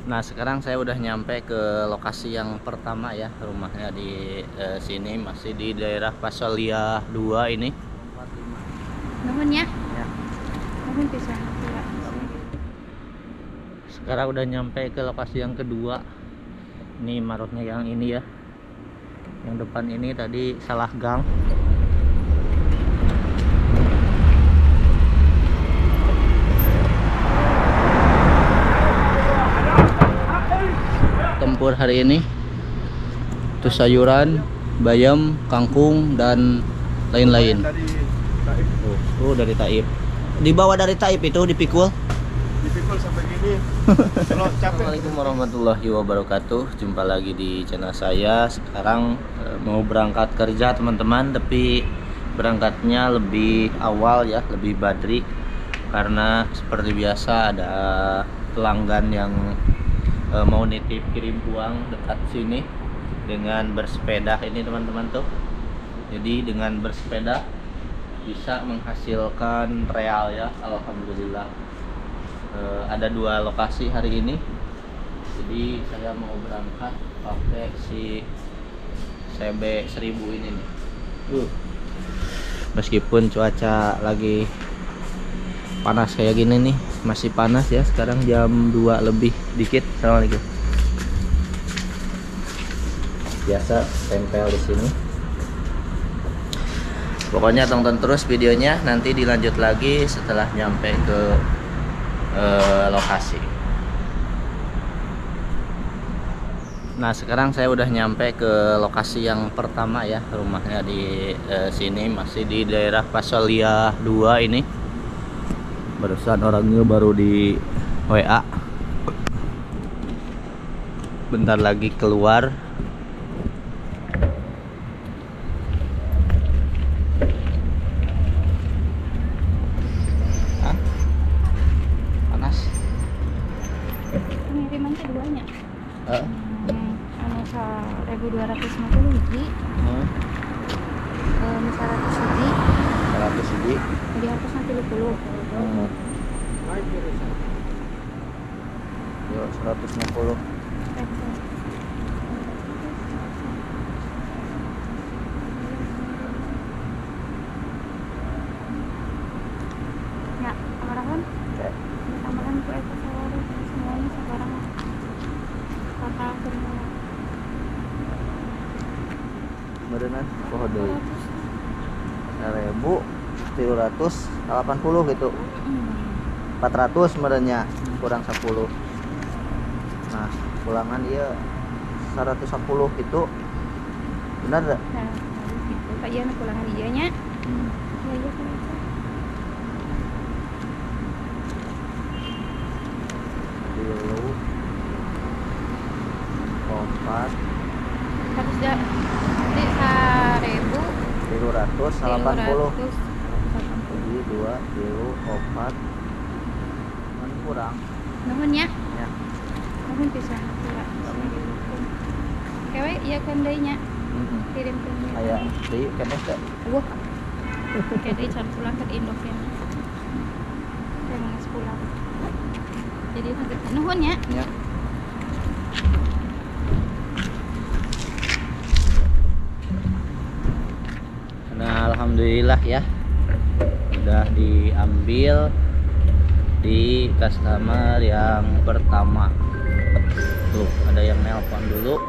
Nah, sekarang saya udah nyampe ke lokasi yang pertama ya. Rumahnya di sini masih di daerah Pasalia 2 ini. Nuhun ya. Ya. Nuhun pisan. Sekarang udah nyampe ke lokasi yang kedua. Ini marutnya yang ini ya. Yang depan ini tadi salah gang. Tempur hari ini itu sayuran, bayam, kangkung dan lain-lain. Dari Taib. Dibawa dari Taib itu dipikul. Dipikul sampai gini. Kalau capek. Assalamualaikum warahmatullahi wabarakatuh. Jumpa lagi di channel saya. Sekarang mau berangkat kerja teman-teman, tapi berangkatnya lebih awal ya, lebih badri. Karena seperti biasa ada pelanggan yang mau nitip kirim uang dekat sini dengan bersepeda ini teman-teman tuh. Jadi dengan bersepeda bisa menghasilkan real ya, alhamdulillah. Ada 2 lokasi hari ini, jadi saya mau berangkat pakai si CB 1000 ini nih. Meskipun cuaca lagi panas kayak gini nih, masih panas ya. Sekarang jam 2 lebih dikit. Assalamualaikum. Biasa tempel di sini. Pokoknya tonton terus videonya, nanti dilanjut lagi setelah nyampe ke lokasi. Nah, sekarang saya udah nyampe ke lokasi yang pertama ya. Rumahnya di sini masih di daerah Pasalia 2 ini. Barusan orangnya baru di WA. Bentar lagi keluar. Panas. Pengiriman keduanya. Heeh. Anu 1250 hiji. Misal 100 hiji. 100 hiji. Di atas nanti 30. Yo 150. Ya, tambahan. Tambahan ku eta sawari semuanya sekarang total semua. Berenang poho deui. 1.380 gitu. 400 merenya kurang 10. Nah, pulangan iya 110 gitu. Benar enggak? Nah, gitu. Pak Ian pulangan ijanya. Ya, iya kan. Dulu 4 Harus di 1.380. 1.280. Jadi 2 kilo 4 kan kurang Nuhun ya. ya. Nuhun pisan. Kewe iya kan deui nya. Kirim ke dia. Kayak di kenes enggak? Wah. Kayak deui can pulang ke Indok ya. Saya mau pulang. Jadi nanti nuhun ya. Ya. Nah, alhamdulillah ya. Udah diambil di customer yang pertama. Tuh, ada yang nelpon dulu.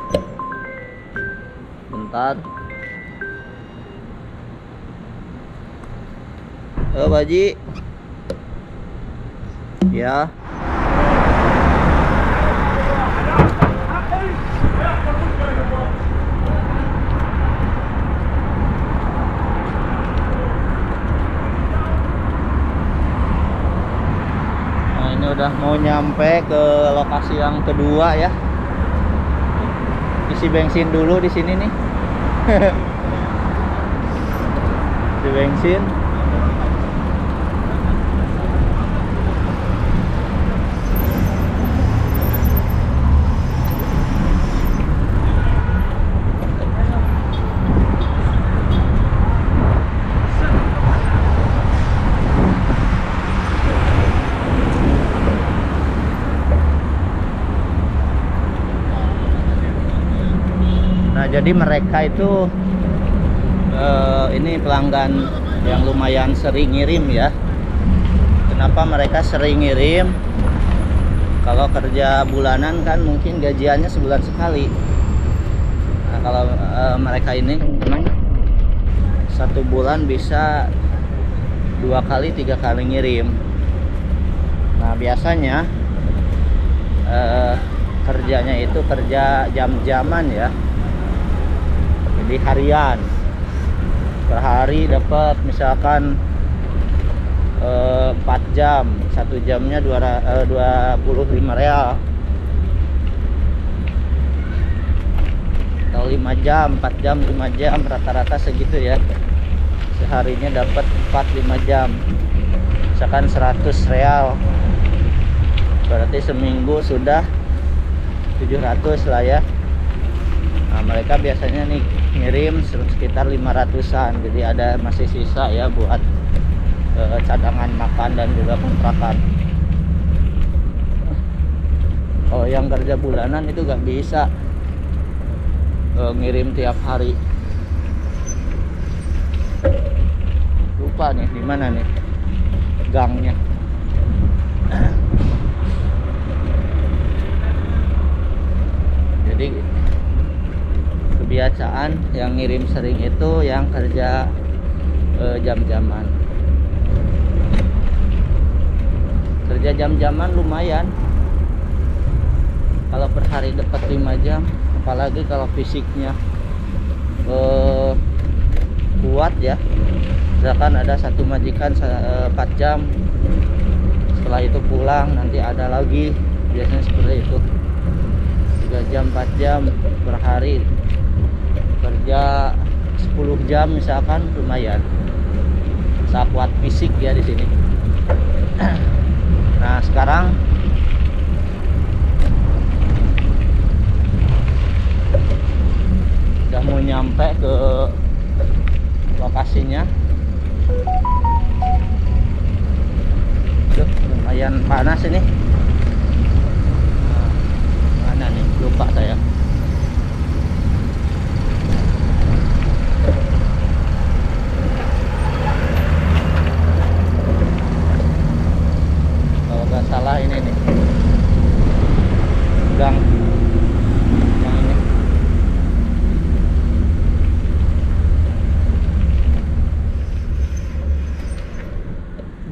Bentar. Pak Haji. Ya. Udah mau nyampe ke lokasi yang kedua ya. Isi bensin dulu di sini nih. Isi bensin. jadi mereka itu ini pelanggan yang lumayan sering ngirim ya. Kenapa mereka sering ngirim? Kalau kerja bulanan kan mungkin gajiannya sebulan sekali. Nah, kalau mereka ini memang 1 bulan bisa 2 kali 3 kali ngirim. Nah biasanya kerjanya itu kerja jam-jaman ya, jadi harian. Per hari dapat misalkan 4 jam, 1 jamnya 25 real, atau 5 jam, 4 jam, 5 jam, rata-rata segitu ya. Seharinya dapat 4-5 jam, misalkan 100 real, berarti seminggu sudah 700 lah ya. Nah mereka biasanya nih ngirim sekitar 500-an, jadi ada masih sisa ya buat cadangan makan dan juga kontrakan. Oh yang kerja bulanan itu gak bisa ngirim tiap hari. Lupa nih di mana nih gangnya. Jadi kebiasaan yang ngirim sering itu yang kerja jam-jaman. Kerja jam-jaman lumayan. Kalau per hari dapat 5 jam, apalagi kalau fisiknya kuat ya. Misalkan ada satu majikan 4 jam, setelah itu pulang nanti ada lagi, biasanya seperti itu. 3 jam 4 jam per hari, kerja 10 jam misalkan, lumayan kuat fisik ya di sini. Nah sekarang udah mau nyampe ke lokasinya. Lumayan panas ini. Nah, mana nih, lupa saya. Kalau nggak salah ini nih gang yang ini.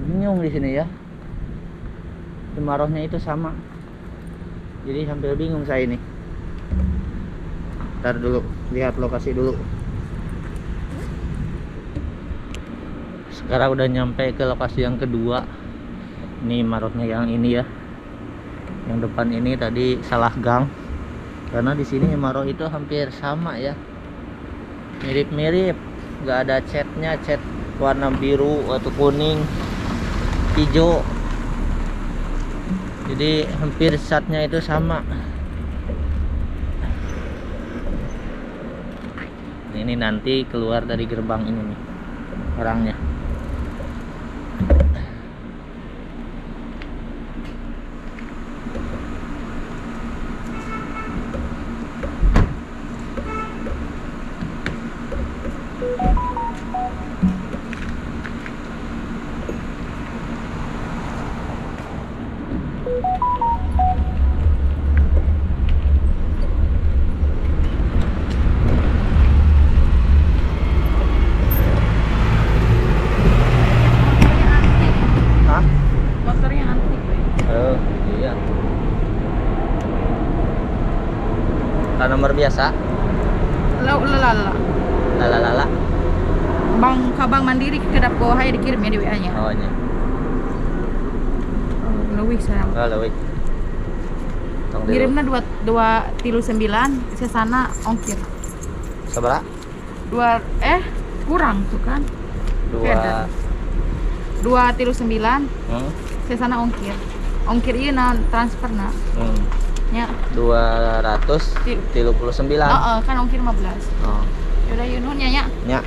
Bingung di sini ya, kemaraunya itu sama, jadi hampir bingung saya ini. Ntar dulu, lihat lokasi dulu. Sekarang udah nyampe ke lokasi yang kedua. Ini maroknya yang ini ya, yang depan ini tadi salah gang, karena di sini Imaro itu hampir sama ya, mirip-mirip, nggak ada catnya, cat warna biru atau kuning, hijau, jadi hampir catnya itu sama. Ini nanti keluar dari gerbang ini nih orangnya. Nomor biasa lala Bang Kabang Mandiri kedap ko hay dikirim ya di WA nya. Oh nya. Leuwih sayang. Oh leuwih. Kirimna 239 ke sana ongkir. Sabaraha? Kurang tuh kan. 239 ke sana ongkir. Ongkir ieu naon transferna. Nya 239. Kan ongkir 15. Oh. Yaudah yuk nun nya. Nya.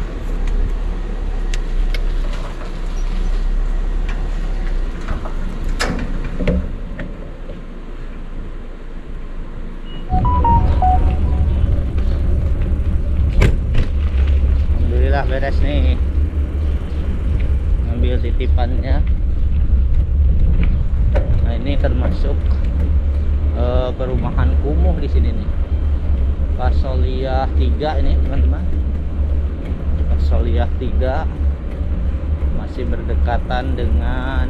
beres nih ngambil titipannya. Nah ini termasuk perumahan kumuh di sini nih, Pasoliyah 3 ini teman-teman. Pasoliyah 3 masih berdekatan dengan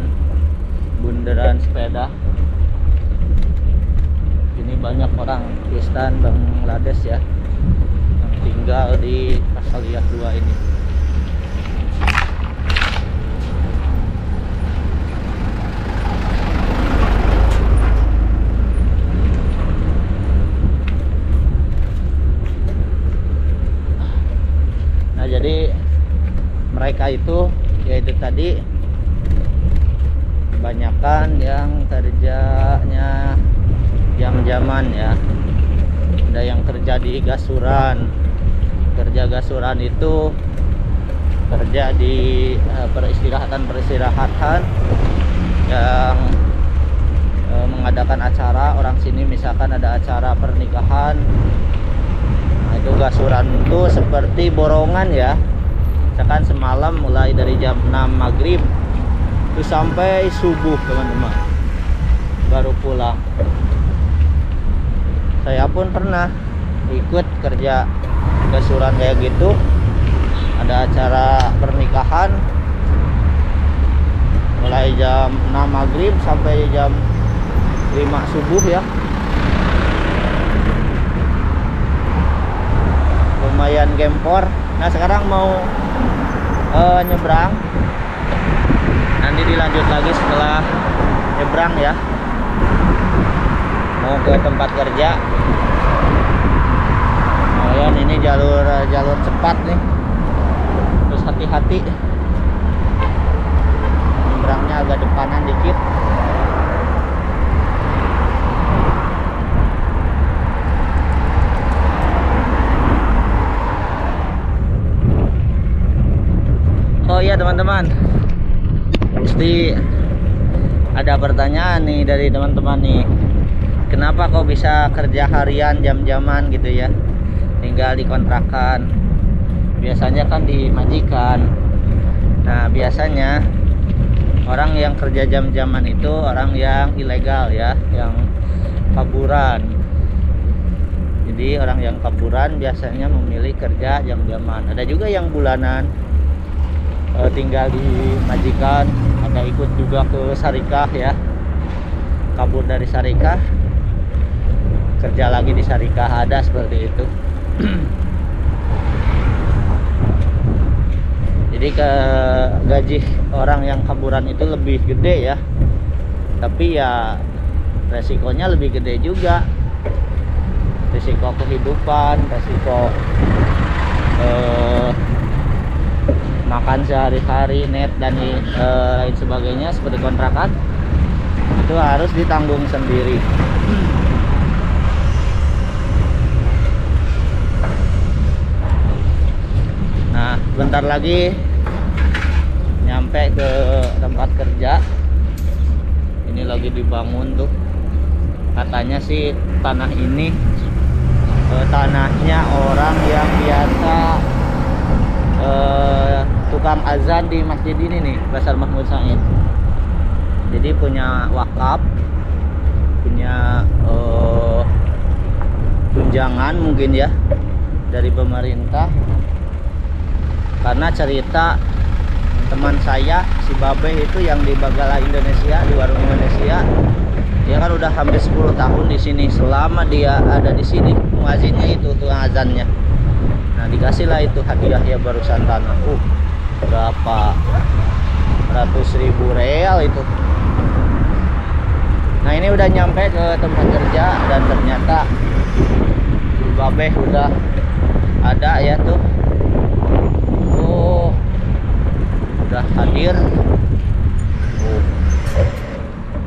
bundaran sepeda. Ini banyak orang Pakistan, Bangladesh ya yang tinggal di Pasoliyah 2 ini. Nah jadi mereka itu yaitu tadi kebanyakan yang kerjanya jam-jaman ya. Ada yang kerja di gasuran. Kerja gasuran itu kerja di peristirahatan yang mengadakan acara. Orang sini misalkan ada acara pernikahan, nah itu gasuran itu seperti borongan ya. Misalkan semalam mulai dari jam 6 maghrib itu sampai subuh teman-teman baru pulang. Saya pun pernah ikut kerja gasuran kayak gitu. Ada acara pernikahan mulai jam 6 maghrib sampai jam 5 subuh ya. Lumayan gempor. Nah sekarang mau nyebrang, nanti dilanjut lagi setelah nyebrang ya, mau ke tempat kerja. Oh, ini jalur cepat nih, terus hati-hati nyebrangnya agak depanan dikit. Oh iya teman-teman, pasti ada pertanyaan nih dari teman-teman nih, kenapa kok bisa kerja harian jam-jaman gitu ya, tinggal di kontrakan, biasanya kan di majikan. Nah biasanya orang yang kerja jam-jaman itu orang yang ilegal ya, yang kaburan. Jadi orang yang kaburan biasanya memilih kerja jam-jaman. Ada juga yang bulanan, tinggal di majikan, ada ikut juga ke syarikah ya, kabur dari syarikah kerja lagi di syarikah, ada seperti itu. Jadi ke gaji orang yang kaburan itu lebih gede ya, tapi ya resikonya lebih gede juga, resiko kehidupan, resiko makan sehari-hari, net dan lain sebagainya seperti kontrakan itu harus ditanggung sendiri. Nah bentar lagi nyampe ke tempat kerja. Ini lagi dibangun tuh, katanya sih tanah ini tanahnya orang yang biasa tukang azan di masjid ini nih, Pasar Mahmud Said. Jadi punya wakaf, punya tunjangan mungkin ya dari pemerintah. Karena cerita teman saya si Babe itu yang di Bagala Indonesia, di warung Indonesia, dia kan udah hampir 10 tahun di sini. Selama dia ada di sini, muazinnya itu tukang azannya. Nah dikasihlah itu hadiah ya barusan tanah, berapa ratus ribu real itu. Nah ini udah nyampe ke tempat kerja dan ternyata Babe udah ada ya tuh. Oh udah hadir.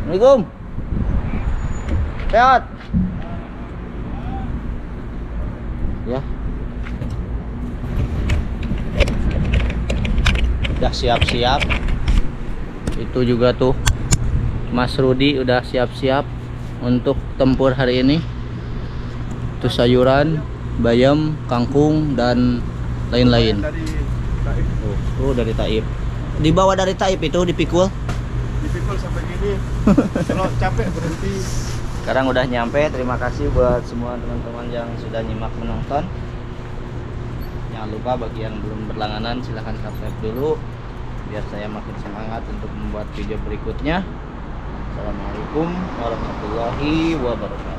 Assalamualaikum. Sehat ya. Udah siap-siap. Itu juga tuh Mas Rudi udah siap-siap untuk tempur hari ini. Itu sayuran, bayam, kangkung dan lain-lain. Dari Oh, dari Taif. Dibawa dari Taif itu dipikul. Dipikul sampai gini. Kalau capek berhenti. Sekarang udah nyampe. Terima kasih buat semua teman-teman yang sudah nyimak menonton. Jangan lupa bagi yang belum berlangganan silahkan subscribe dulu biar saya makin semangat untuk membuat video berikutnya. Assalamualaikum warahmatullahi wabarakatuh.